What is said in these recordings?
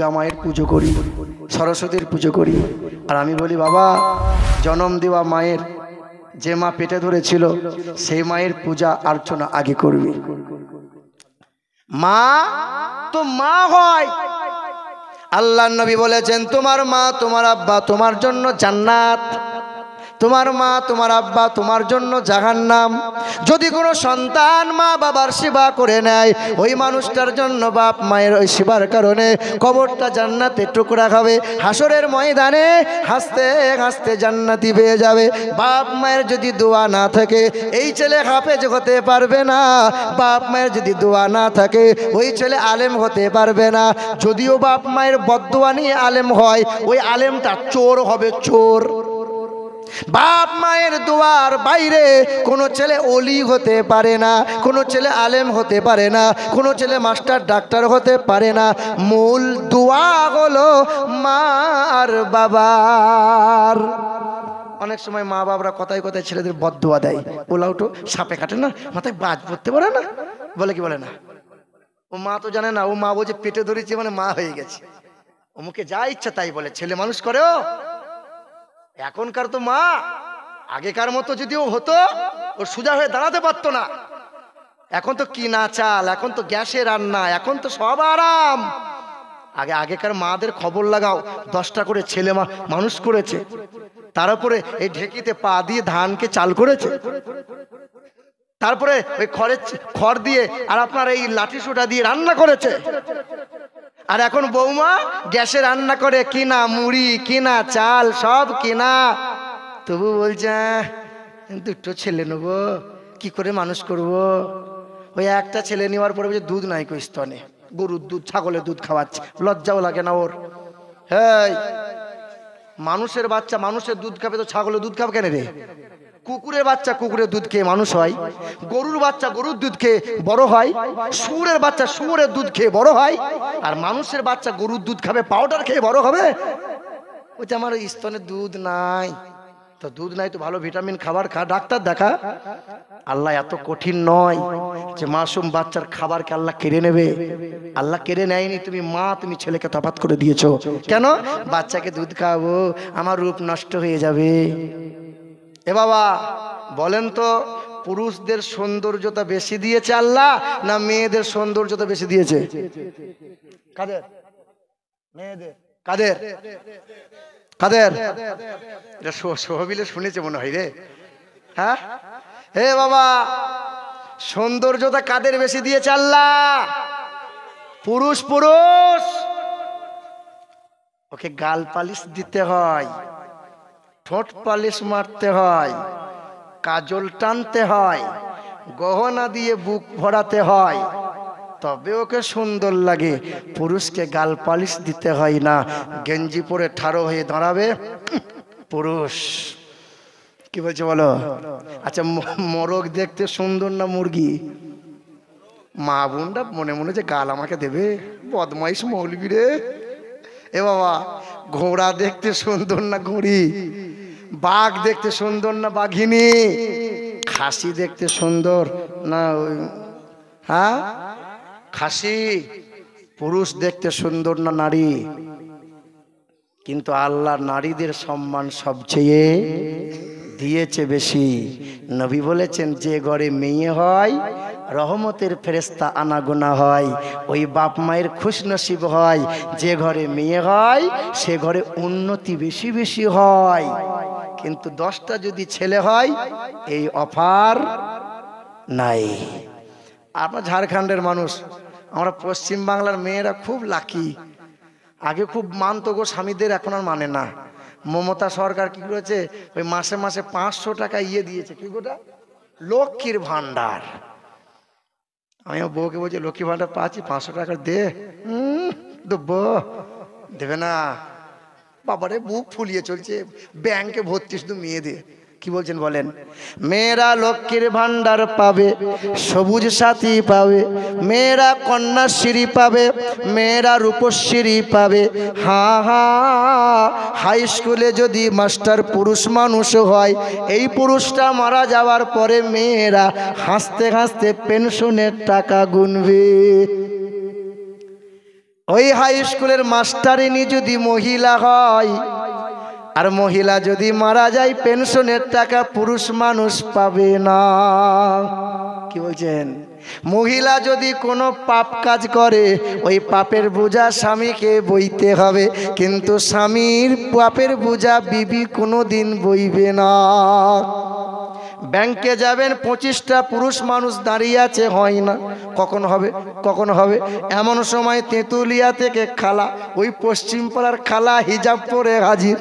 দুর্গা মায়ের পুজো করি, সরস্বতীর পুজো করি। আর আমি বলি বাবা, জন্ম দেওয়া মায়ের, যে মা পেটে ধরেছিল সেই মায়ের পূজা অর্চনা আগে করবি। মা তো মা হয়। আল্লাহর নবী বলেছেন তোমার মা তোমার আব্বা তোমার জন্য জান্নাত, তোমার মা তোমার আব্বা তোমার জন্য জাহান্নাম। যদি কোনো সন্তান মা বাবার সেবা করে নেয়, ওই মানুষটার জন্য বাপ মায়ের ওই সেবার কারণে কবরটা জান্নাতে টুকরা খাবে, হাসরের ময়দানে হাসতে হাসতে জান্নাতি পেয়ে যাবে। বাপ মায়ের যদি দোয়া না থাকে এই ছেলে হাফেজ হতে পারবে না, বাপ মায়ের যদি দোয়া না থাকে ওই ছেলে আলেম হতে পারবে না। যদিও বাপ মায়ের বদদোয়া নিয়ে আলেম হয়, ওই আলেমটা চোর হবে, চোর। বাপ মায়ের দোয়ার বাইরে কোনো ছেলে ওলি হতে পারে না, কোনো ছেলে আলেম হতে পারে না, কোনো ছেলে মাস্টার ডাক্তার হতে পারে না। মূল দোয়া হলো মা আর বাবার। অনেক সময় মা বাবারা কথায় কথায় ছেলেদের বদদোয়া দেয়, ওলাউটো সাপে কাটে না, মাথায় বাজ পড়তে পারে না, বলে কি বলে না? ও মা তো জানে না, ও মা বলছে পেটে ধরেছে মানে মা হয়ে গেছে, ও মুখে যা ইচ্ছা তাই বলে, ছেলে মানুষ করে। ও এখনকার তো মা আগেকার মতো যদিও হতো, ও সোজা হয়ে দাঁড়াতে পারতো না। এখন তো কিনা চাল, এখন তো গ্যাসে রান্না, এখন তো সব আরাম। আগেকার মাদের খবর লাগাও, 10টা করে ছেলে মানুষ করেছে, তারপরে এই ঢেকিতে পা দিয়ে ধানকে চাল করেছে, তারপরে ওই খড় দিয়ে আর আপনার এই লাঠি সোটা দিয়ে রান্না করেছে। আর এখন বৌমা গ্যাসে রান্না করে, কিনা মুড়ি, কিনা চাল, সব কিনা। তবু বলছে দুটো ছেলে নেবো, কি করে মানুষ করব। ওই একটা ছেলে নেওয়ার পরে বলছে দুধ নাই কই স্তনে, গরুর দুধ ছাগলের দুধ খাওয়াচ্ছে, লজ্জাও লাগে না ওর? হ্যাঁ, মানুষের বাচ্চা মানুষের দুধ খাবে তো ছাগলের দুধ খাবে কেন রে? কুকুরের বাচ্চা কুকুরের দুধ খেয়ে মানুষ হয়, গরুর বাচ্চা গরুর দুধ খেয়ে বড় হয়, শুয়োরের বাচ্চা শুয়োরের দুধ খেয়ে বড় হয়, আর মানুষের বাচ্চা গরুর দুধ খাবে, পাউডার খেয়ে বড় হবে। ওই যে আমার স্তনে দুধ নাই, তো দুধ নাই তো ভালো ভিটামিন খাবার খা, ডাক্তার দেখা। আল্লাহ এত কঠিন নয় যে মাসুম বাচ্চার খাবারকে আল্লাহ কেড়ে নেবে। আল্লাহ কেড়ে নেয়নি, তুমি মা, তুমি ছেলেকে তফাৎ করে দিয়েছো। কেন? বাচ্চাকে দুধ খাওয়াবো, আমার রূপ নষ্ট হয়ে যাবে। এ বাবা বলেন তো, পুরুষদের সৌন্দর্যতা বেশি দিয়েছে আল্লাহ না মেয়েদের সৌন্দর্যতা বেশি দিয়েছে? কাদের? মেয়েদের। কাদের? কাদের? এটা সোহবিলে শুনেছে মনে হয় রে। হ্যাঁ, হে বাবা, সৌন্দর্যতা কাদের বেশি দিয়েছে আল্লাহ? পুরুষ। পুরুষ ওকে গাল পালিশ দিতে হয়, ঠোঁট পালিশ মারতে হয়, কাজল টানতে হয়, গহনা দিয়ে বুক ভরাতে হয়, তবে ওকে সুন্দর লাগে। পুরুষকে গাল পালিশ দিতে হয় না, গেঞ্জি পরে ঠাড়ো হয়ে দাঁড়াবে পুরুষ। কি বলছে বলো? আচ্ছা, মোরগ দেখতে সুন্দর না মুরগি? মা বোনটা মনে মনে যে গাল আমাকে দেবে, বদমাইশ মৌলবি রে। এ বাবা, ঘোড়া দেখতে সুন্দর না ঘুড়ি? বাঘ দেখতে সুন্দর না বাঘিনী? খাসি দেখতে সুন্দর না ওই হ্যাঁ খাসি? পুরুষ দেখতে সুন্দর না নারী? কিন্তু আল্লাহ নারীদের সম্মান সবচেয়ে দিয়েছে বেশি। নবী বলেছেন, যে ঘরে মেয়ে হয় রহমতের ফেরেশতা আনাগোনা হয়, ওই বাপ মায়ের খুশনসিব হয়। যে ঘরে মেয়ে হয় সে ঘরে উন্নতি বেশি বেশি হয়। কিন্তু 10টা যদি ছেলে হয় এই অফার নাই। আমরা ঝাড়খণ্ডের মানুষ, আমরা পশ্চিম বাংলার মেয়েরা খুব লাকি। আগে খুব মানত গো স্বামীদের, এখন আর মানে না। মমতা সরকার কি করেছে, ওই মাসে মাসে 500 টাকা দিয়েছে, কি গোটা লক্ষ্মীর ভান্ডার। আমি বউকে বলছি, লক্ষ্মী ভান্ডার পাচ্ছি, 500 টাকা দে। দেবো? দেবে না। বাবারে বুক ফুলিয়ে চলছে, ব্যাংকে ভর্তি শুধু মেয়েদের। কি বলছেন বলেন? মেয়েরা লক্ষ্মীর ভান্ডার পাবে, সবুজ সাথী পাবে, মেয়েরা কন্যাশ্রী পাবে, মেয়েরা রূপশ্রী পাবে। হ্যাঁ হ্যাঁ, হাই স্কুলে যদি মাস্টার পুরুষ মানুষ হয়, এই পুরুষটা মারা যাওয়ার পরে মেয়েরা হাসতে হাসতে পেনশনের টাকা গুনবে। ওই হাই স্কুলের মাস্টারিনী যদি মহিলা হয়, আর মহিলা যদি মারা যায়, পেনশনের টাকা পুরুষ মানুষ পাবে না। কি বলছেন? মহিলা যদি কোনো পাপ কাজ করে, ওই পাপের বোঝা স্বামীকে বইতে হবে, কিন্তু স্বামীর পাপের বোঝা বিবি কোনো দিন বইবে না। ব্যাংকে যাবেন, 25টা পুরুষ মানুষ দাঁড়িয়ে আছে, হয় না। কখন হবে, কখন হবে? এমন সময় তেঁতুলিয়া থেকে খালা, ওই পশ্চিম পাড়ার খালা হিজাব পরে হাজির।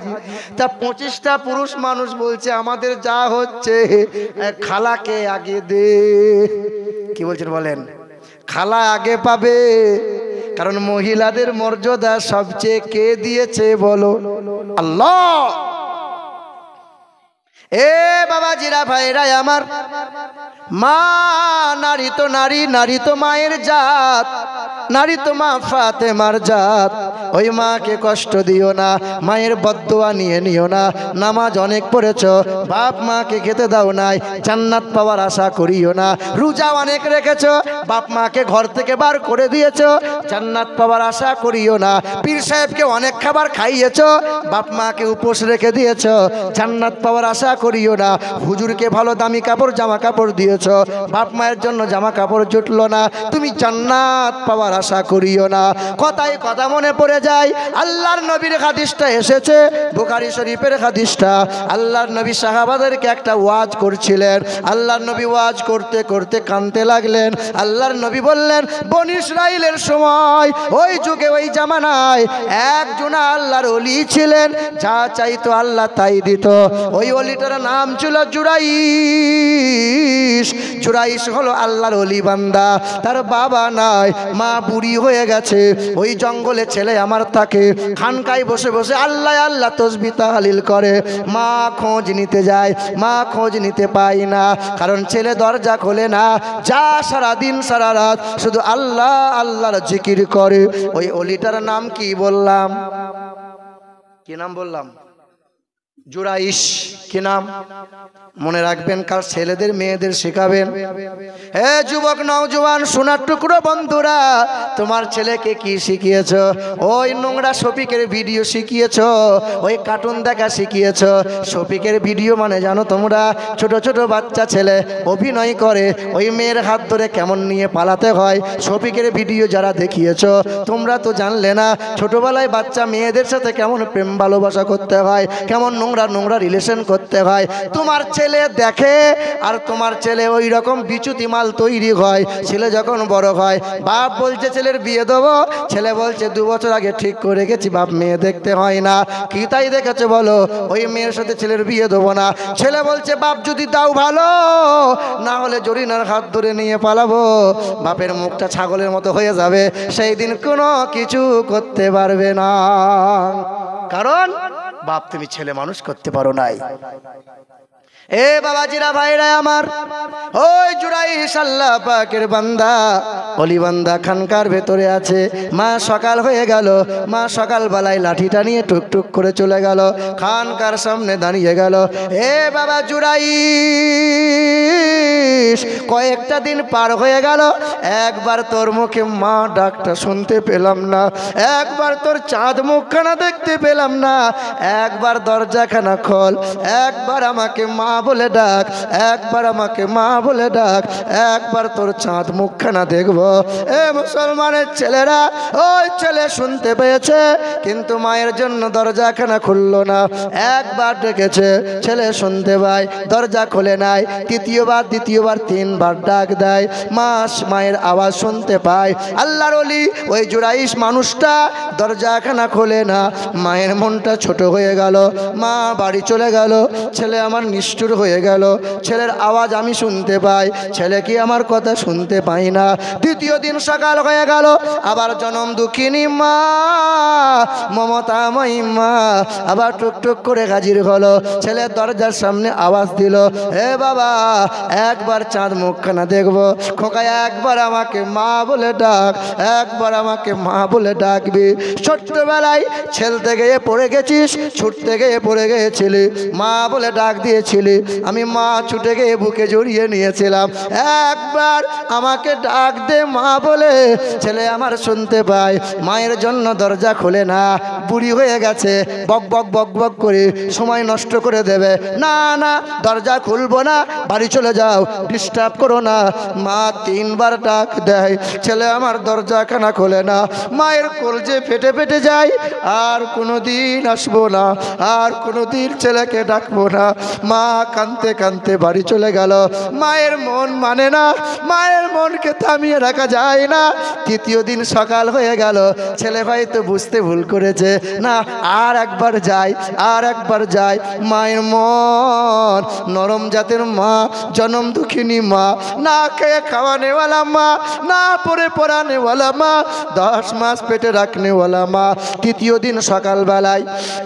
তা 25টা পুরুষ মানুষ বলছে, আমাদের যা হচ্ছে খালাকে আগে দে। কি বলছেন বলেন? খালা আগে পাবে, কারণ মহিলাদের মর্যাদা সবচেয়ে কে দিয়েছে বলো? আল্লাহ। এ বাবাজিরা, ভাইরা আমার, মা নারী তো নারী, নারী তো মায়ের জাত, নারী তো মা ফাতেমার জাত। ওই মাকে কষ্ট দিও না, মায়ের বদদোয়া নিয়ে নিও না। নামাজ অনেক পড়েছ, বাপ মাকে খেতে দাও নাই, জান্নাত পাওয়ার আশা করিও না। রোজা অনেক রেখেছ, বাপ মাকে ঘর থেকে বার করে দিয়েছ, জান্নাত পাওয়ার আশা করিও না। পীর সাহেবকে অনেক খাবার খাইয়েছ, বাপ মাকে উপোস রেখে দিয়েছ, জান্নাত পাওয়ার আশা করিও না। হুজুরকে ভালো দামি কাপড় জামা কাপড় দিয়েছ, বাপ মায়ের জন্য জামা কাপড় জুটলো না, তুমি জান্নাত পাওয়ার আশা করিও না। কথায় কথা মনে পড়ে যায়, আল্লাহর নবীর হাদিসটা এসেছে, বুখারী শরীফের হাদিসটা। আল্লাহর নবী সাহাবাদেরকে একটা ওয়াজ করছিলেন। আল্লাহর নবী ওয়াজ করতে করতে কাঁদতে লাগলেন। আল্লাহর নবী বললেন, বনী ইসরাইলের সময়, ওই যুগে, ওই জামানায় একজন আল্লাহর ওলি ছিলেন, যা চাইতো আল্লাহ তাই দিত। ওই ওলিটার নাম ছিল জুরাইশ। জুরাইশ হলো আল্লাহর ওলি বান্দা। তার বাবা নাই, মা বুড়ি হয়ে গেছে। ওই জঙ্গলে ছেলে আমার থাকে, খানকায় বসে বসে আল্লাহ আল্লাহ তসবিহ তাহলিল করে। মা খোঁজ নিতে যায়, মা খোঁজ নিতে পায় না, কারণ ছেলে দরজা খোলে না। যা সারা দিন সারা রাত শুধু আল্লাহ আল্লাহর জিকির করে। ওই ওলিটার নাম কি বললাম? কি নাম বললাম? জুরাইশ। কি নাম? মনে রাখবেন, কাল ছেলেদের মেয়েদের শেখাবেন। হে যুবক নওজোয়ান সোনার টুকরো বন্ধুরা, তোমার ছেলেকে কি শিখিয়েছ? ওই নোংরা শফিকের ভিডিও শিখিয়েছ, ওই কার্টুন দেখা শিখিয়েছ। শফিকের ভিডিও মানে জানো তোমরা? ছোট ছোট বাচ্চা ছেলে অভিনয় করে, ওই মেয়ের হাত ধরে কেমন নিয়ে পালাতে হয়। শফিকের ভিডিও যারা দেখিয়েছ, তোমরা তো জানলে না ছোটবেলায় বাচ্চা মেয়েদের সাথে কেমন প্রেম ভালোবাসা করতে হয়, কেমন নোংরা নোংরা রিলেশন করতে হয়। তোমার ছেলে দেখে, আর তোমার ছেলে ওই রকম বিচুতি মাল তৈরি হয়। ছেলে যখন বড় হয়, বাপ বলছে ছেলের বিয়ে দেবো, ছেলে বলছে 2 বছর আগে ঠিক করে রেখেছি, বাপ মেয়ে দেখতে হয় না। কি তাই দেখেছে বলো? ওই মেয়ের সাথে ছেলের বিয়ে দেবো না। ছেলে বলছে বাপ যদি দাও ভালো, না হলে জরিনার হাত ধরে নিয়ে পালাবো। বাপের মুখটা ছাগলের মতো হয়ে যাবে, সেই দিন কোনো কিছু করতে পারবে না, কারণ বাপ তুমি ছেলে মানুষ করতে পারো নাই। এ বাবাজিরা, ভাইরা আমার, ওই জুরাইশ আল্লাহ পাকের বান্দা, অলি বান্দা খানকার ভেতরে আছে। মা সকাল হয়ে গেল, মা সকাল বেলায় লাঠিটা নিয়ে টুকটুক করে চলে গেল, খানকার সামনে দাঁড়িয়ে গেল। এ বাবা জুরাইশ, কয়েকটা দিন পার হয়ে গেল, একবার তোর মুখে মা ডাকটা শুনতে পেলাম না, একবার তোর চাঁদ মুখখানা দেখতে পেলাম না। একবার দরজাখানা খোল, একবার আমাকে মা বলে ডাক, একবার আমাকে মা বলে ডাক, একবার তোর চাঁদ মুখখানা দেখবো। এ মুসলমানের ছেলেরা, ওই ছেলে শুনতে পেয়েছে, কিন্তু মায়ের জন্য দরজাখানা খুললো না। একবার ডেকেছে, ছেলে শুনতে পায়, দরজা খোলে নাই। তৃতীয়বার, দ্বিতীয়বার, 3 বার ডাক দেয়, মায়ের আওয়াজ শুনতে পায়। আল্লাহর ওলি ওই জুরাইশ মানুষটা দরজাখানা খোলে না। মায়ের মনটা ছোট হয়ে গেল, মা বাড়ি চলে গেল। ছেলে আমার নিষ্ঠুর হয়ে গেল, ছেলের আওয়াজ আমি শুনতে পাই, ছেলে কি আমার কথা শুনতে পাই না। দ্বিতীয় দিন সকাল হয়ে গেল, আবার জনম দুঃখিনী মা, মমতাময়ী মা আবার টুকটুক করে হাজির হলো। ছেলে দরজার সামনে আওয়াজ দিল, হে বাবা, একবার চাঁদ মুখখানা দেখবো। খোকা একবার আমাকে মা বলে ডাক, একবার আমাকে মা বলে ডাকবি। ছোট্টবেলায় খেলতে গিয়ে পড়ে গেছিস, ছুটতে গিয়ে পড়ে গিয়েছিলি, মা বলে ডাক দিয়েছিলি, আমি মা ছুটে গিয়ে বুকে জড়িয়ে নিয়েছিলাম। একবার আমাকে ডাক দে মা বলে। ছেলে আমার শুনতে পায়, মায়ের জন্য দরজা খোলে না, বুড়ি হয়ে গেছে, বক বক বক বক করে সময় নষ্ট করে দেবে। না না, দরজা খুলবো না, বাড়ি চলে যাও, ডিস্টার্ব করো না। মা 3 বার ডাক দেয়, ছেলে আমার দরজাখানা খোলে না। মায়ের কলজে ফেটে ফেটে যায়, আর কোনোদিন আসবো না, আর কোনোদিন ছেলেকে ডাকবো না। মা কাঁদতে কাঁদতে বাড়ি চলে গেল। মায়ের মন মানে না, মায়ের মনকে থামিয়ে রাখা যায় না। 3য় দিন সকাল হয়ে গেল, ছেলে ভাই তো বুঝতে ভুল করেছে, না আর একবার যাই, আর একবার যাই। মায়ের মন নরম জাতের মা, জনম দুঃখিনী মা, না খেয়ে খাওয়ানেওয়ালা মা, না পরে পড়ানেওয়ালা মা, 10 মাস পেটে রাখনেওয়ালা মা। 3য় দিন সকালবেলায়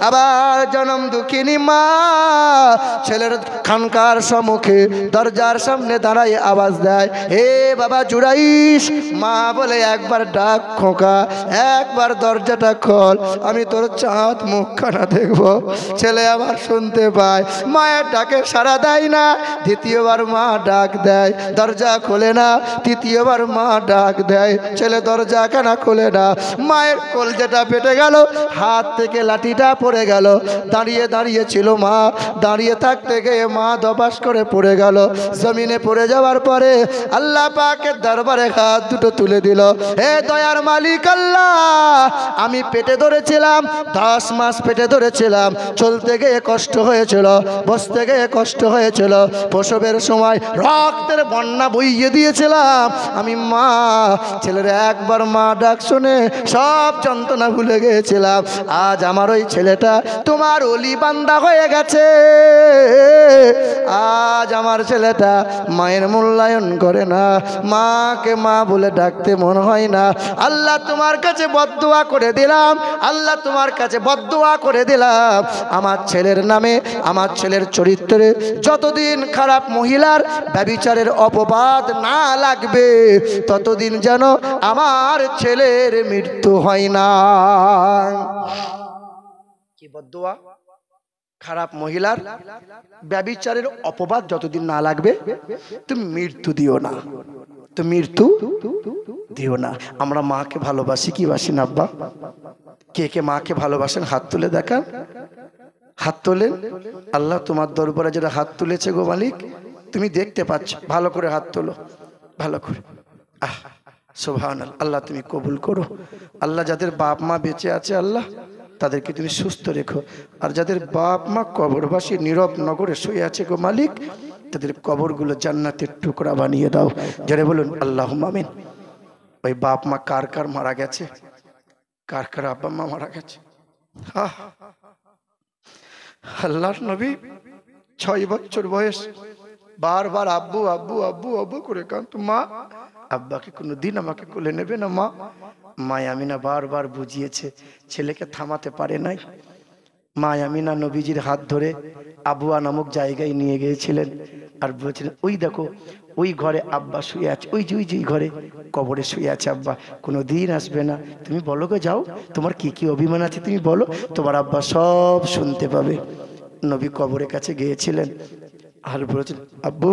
আবার জনম দুঃখিনী মা ছেলের খানকার সম্মুখে দরজার সামনে দাঁড়ায় আওয়াজ দেয়, হে বাবা জুড়াইস, মা বলে একবার ডাক খোকা, একবার দরজাটা খোল, আমি তোর চাঁদ মুখখানা দেখবো। ছেলে আবার শুনতে পায়, মায়ের ডাকে সাড়া দেয় না। 2য় বার মা ডাক দেয়, দরজা খোলে না। 3য় বার মা ডাক দেয়, ছেলে দরজাখানা খোলে না। মায়ের কলজেটা ফেটে গেল, হাত থেকে লাঠিটা পড়ে গেল। দাঁড়িয়ে দাঁড়িয়ে ছিল মা, দাঁড়িয়ে থাকতে গিয়ে মা দবাস করে পড়ে গেল। জমিনে পড়ে যাওয়ার পরে আল্লাহ পাকের দরবারে হাত দুটো তুলে দিল, হে দয়ার মালিক আল্লাহ, আমি পেটে ধরেছিলাম, 10 মাস পেটে ধরেছিলাম, চলতে গিয়ে কষ্ট হয়েছিল, বসতে গিয়ে কষ্ট হয়েছিল, প্রসবের সময় রক্তের বন্যা বইয়ে দিয়েছিলাম আমি মা। ছেলের একবার মা ডাক শুনে সব যন্ত্রণা ভুলে গিয়েছিলাম। আজ আমার ওই ছেলেটা তোমার ওলি বান্দা হয়ে গেছে। আজ আমার ছেলেটা মায়ের মূল্যায়ন করে না, মাকে মা বলে ডাকতে মন হয় না। আল্লাহ তোমার কাছে বদদুয়া করে দিলাম, আল্লাহ তোমার কাছে বদদুয়া করে দিলাম, আমার ছেলের নামে, আমার ছেলের চরিত্রে যতদিন খারাপ মহিলার ব্যভিচারের অপবাদ না লাগবে, ততদিন যেন আমার ছেলের মৃত্যু হয় না। কি বদদুয়া? খারাপ মহিলার ব্যভিচারের অপবাদ যতদিন না লাগবে তুমি মৃত্যু দিও না, তো মৃত্যু দিও না। আমরা মাকে ভালোবাসি কি বাসি না আব্বা? কে কে মাকে ভালোবাসেন হাত তুলে দেখান, হাত তোলেন। আল্লাহ তোমার দরবারে যারা হাত তুলেছে গো মালিক, তুমি দেখতে পাচ্ছ, ভালো করে হাত তোলো, ভালো করে। সুবহানাল্লাহ, আল্লাহ তুমি কবুল করো। আল্লাহ যাদের বাপ মা বেঁচে আছে আল্লাহ তাদেরকে তুমি সুস্থ রেখো, আর যাদের বাপ মা কবরবাসী নীরব নগরে শুয়ে আছে গো মালিক, তাদের কবরগুলো জান্নাতের টুকরা বানিয়ে দাও। যারা বলুন আল্লাহুম্মা আমিন। ওই বাপ মা কার কার মারা গেছে, কার কার আব্বা মা মারা গেছে? আল্লাহর নবী 6 বছর বয়স বারবার আব্বু আব্বু আব্বু আব্বু করে কাঁদত, মা আব্বাকে কোনোদিন আমাকে কোলে নেবে না মা। মা আমিনা বারবার বুঝিয়েছে, ছেলেকে থামাতে পারে নাই। মা আমিনা নবীজির হাত ধরে আবুয়া নামক জায়গায় নিয়ে গিয়েছিলেন, আর বলেছিলেন, ওই দেখো ওই ঘরে আব্বা শুয়ে আছে, ওই যে ঘরে কবরে শুয়ে আছে আব্বা, কোনোদিন আসবে না। তুমি বলো গো, যাও, তোমার কি কি অভিমান আছে তুমি বলো, তোমার আব্বা সব শুনতে পাবে। নবী কবরের কাছে গিয়েছিলেন, আর বলেছেন, আব্বু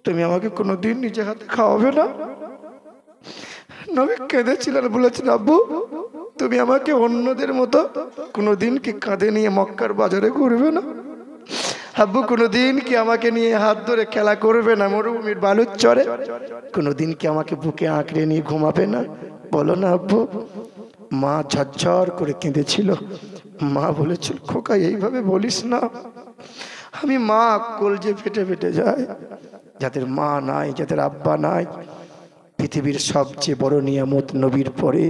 তুমি আমাকে কোনোদিন নিজে হাতে খাওয়াবে না? নবী কেঁদেছিলেন, বলেছেন, আব্বু তুমি আমাকে অন্যদের মতো কোনোদিন কি কাঁধে নিয়ে মক্কার বাজারে ঘুরবে না? আব্বু কোনোদিন কি আমাকে নিয়ে হাত ধরে খেলা করবে না মরুভূমির বালুর চরে? কোনোদিন কি আমাকে বুকে আঁকড়ে নিয়ে ঘুমাবে না? বলো না আব্বু। মা ঝরঝর করে কেঁদেছিল। মা বলেছিল, খোকা এইভাবে বলিস না। আমি মা কলজে ফেটে ফেটে যায়। যাদের মা নাই, যাদের আব্বা নাই, পৃথিবীর সবচেয়ে বড় নিয়ামত নবীর পরে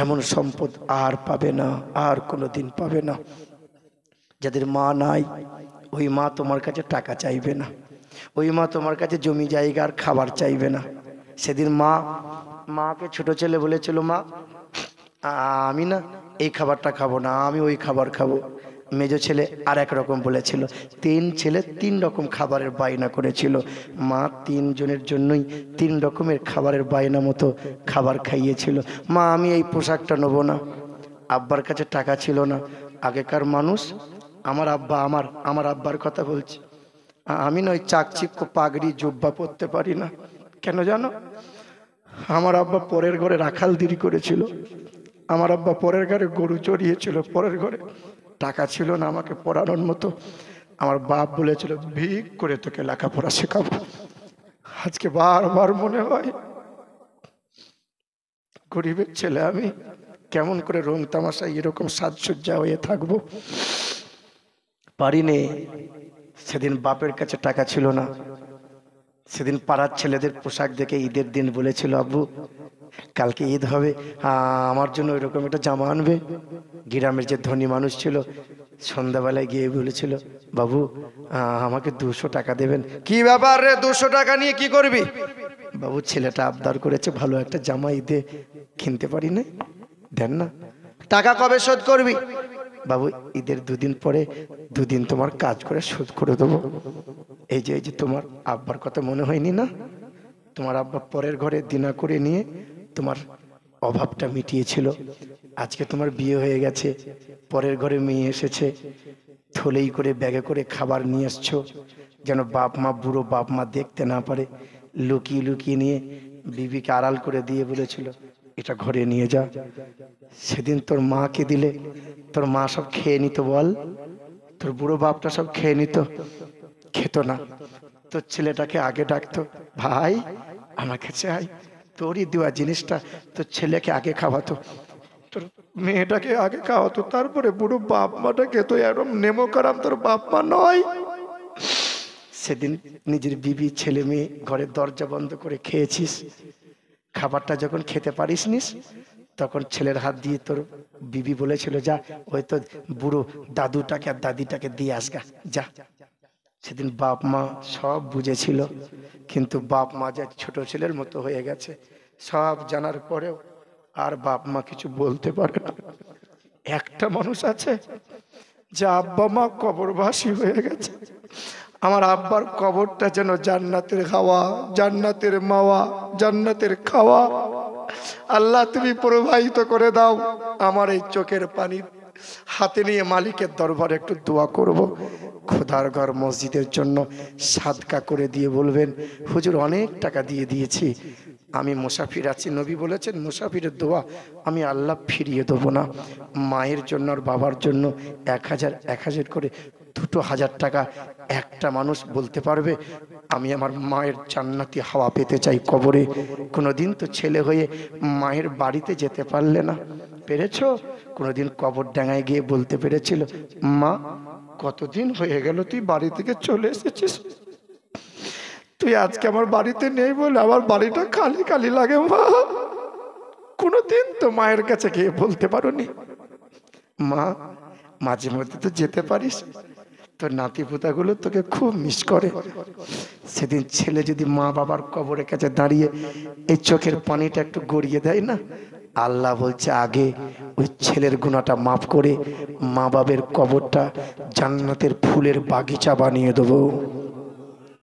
এমন সম্পদ আর পাবে না, আর কোনোদিন পাবে না। যাদের মা নাই, ওই মা তোমার কাছে টাকা চাইবে না, ওই মা তোমার কাছে জমি জায়গার খাবার চাইবে না। সেদিন মাকে ছোট ছেলে বলেছিল, মা আমি না এই খাবারটা খাবো না, আমি ওই খাবার খাবো। মেজো ছেলে আর এক রকম বলেছিল। 3 ছেলে 3 রকম খাবারের বায়না করেছিল। মা 3 জনের জন্যই 3 রকমের খাবারের বায়না মতো খাবার খাইয়েছিল। মা আমি এই পোশাকটা নেবো না। আব্বার কাছে টাকা ছিল না। আগেকার মানুষ, আমার আব্বা, আমার আব্বার কথা বলছি, আমি নয় চাকচিক্য পাগড়ি জুব্বা পরতে পারি না। কেন জানো? আমার আব্বা পরের ঘরে রাখালদিরি করেছিল। আমার আব্বা পরের ঘরে গরু চড়িয়েছিল। পরের ঘরে টাকা ছিল না আমাকে পড়ানোর মতো। আমার বাপ বলেছিল ভিক করে তোকে লেখাপড়া শেখাবো। আজকে বারবার মনে হয় গরিবের ছেলে আমি, কেমন করে রং তামাশা এরকম সাজসজ্জা হয়ে থাকবো। পারিনে। সেদিন বাপের কাছে টাকা ছিল না। সেদিন পাড়ার ছেলেদের পোশাক দেখে ঈদের দিন বলেছিল আব্বু কালকে ঈদ হবে, আমার জন্য ওইরকম একটা জামা আনবে। গ্রামের যে ধনী মানুষ ছিল সন্ধ্যাবেলায় গিয়ে বলেছিল বাবু আমাকে 200 টাকা দেবেন। কি ব্যাপার রে, 200 টাকা নিয়ে কি করবি? বাবু ছেলেটা আবদার করেছে ভালো একটা জামা ঈদে কিনতে পারি না, দেন না। টাকা কবে শোধ করবি? বাবু ঈদের 2 দিন পরে, 2 দিন তোমার কাজ করে শোধ করে দেবো। এই যে তোমার আব্বার কথা মনে হয়নি না? তোমার আব্বা পরের ঘরে দিনা করে নিয়ে তোমার অভাবটা মিটিয়েছিল। আজকে তোমার বিয়ে হয়ে গেছে, পরের ঘরে মেয়ে এসেছে, থলেই করে ব্যাগে করে খাবার নিয়ে আসছো, যেন বাপ মা, বুড়ো বাপ মা দেখতে না পারে। লুকিয়ে লুকিয়ে নিয়ে বিবিকে আড়াল করে দিয়ে বলেছিল এটা ঘরে নিয়ে যা। সেদিন তোর মাকে দিলে তোর মা সব খেয়ে নিত বল? তোর বুড়ো বাপটা সব খেয়ে নিত? খেত না। তোর ছেলেটাকে আগে ডাকতো ভাই আমার কাছে আয়, তোরই দেওয়া জিনিসটা তোর ছেলেকে আগে খাওয়াতো, তোর মেয়েটাকে আগে খাওয়াতো, তারপরে বুড়ো বাপ মাটা খেতো। এরম নেমো কারাম তোর বাপ মা নয়। সেদিন নিজের বিবি ছেলে মেয়ে ঘরের দরজা বন্ধ করে খেয়েছিস। খাবারটা যখন খেতে পারিস নিস তখন ছেলের হাত দিয়ে তোর বিবি বলেছিল যা ওই তো বুড়ো দাদুটাকে আর দাদিটাকে দিয়ে আসগা যা। সেদিন বাপ মা সব বুঝেছিল, কিন্তু বাপ মা যা ছোট ছেলের মতো হয়ে গেছে। সব জানার পরেও আর বাপ মা কিছু বলতে পারে না। একটা মানুষ আছে যে আব্বা মা কবরবাসী হয়ে গেছে। আমার আব্বার কবরটা যেন জান্নাতের হাওয়া, জান্নাতের মাওয়া, জান্নাতের খাওয়া। আল্লাহ তুমি প্রবাহিত করে দাও। আমার এই চোখের পানি হাতে নিয়ে মালিকের দরবারে একটু দোয়া করব। খোদার ঘর মসজিদের জন্য সাদকা করে দিয়ে বলবেন হুজুর অনেক টাকা দিয়ে দিয়েছি, আমি মুসাফির আছি। নবী বলেছেন মুসাফিরের দোয়া আমি আল্লাহ ফিরিয়ে দেবো না। মায়ের জন্য আর বাবার জন্য 1000 করে 2000 টাকা একটা মানুষ বলতে পারবে আমি আমার মায়ের জান্নাতি হাওয়া পেতে চাই কবরে। কোনোদিন তো ছেলে হয়ে মায়ের বাড়িতে যেতে পারলে না, পেরেছ? কোনোদিন কবর ডাঙায় গিয়ে বলতে পেরেছিল মা কতদিন হয়ে গেল তুই বাড়ি থেকে চলে এসেছিস, তুই আজকে আমার বাড়িতে নেই বলে আমার বাড়িটা খালি খালি লাগে মা? কোনোদিন তো মায়ের কাছে গিয়ে বলতে পারোনি? মা মাঝে মধ্যে তো যেতে পারিস, তোর নাতি পোতাগুলো তোকে খুব মিস করে। সেদিন ছেলে যদি মা বাবার কবরের কাছে দাঁড়িয়ে এই চোখের পানিটা একটু গড়িয়ে দেয় না, আল্লাহ বলছে আগে ওই ছেলের গুনাহটা মাফ করে মা বাবার কবরটা জান্নাতের ফুলের বাগিচা বানিয়ে দেবো।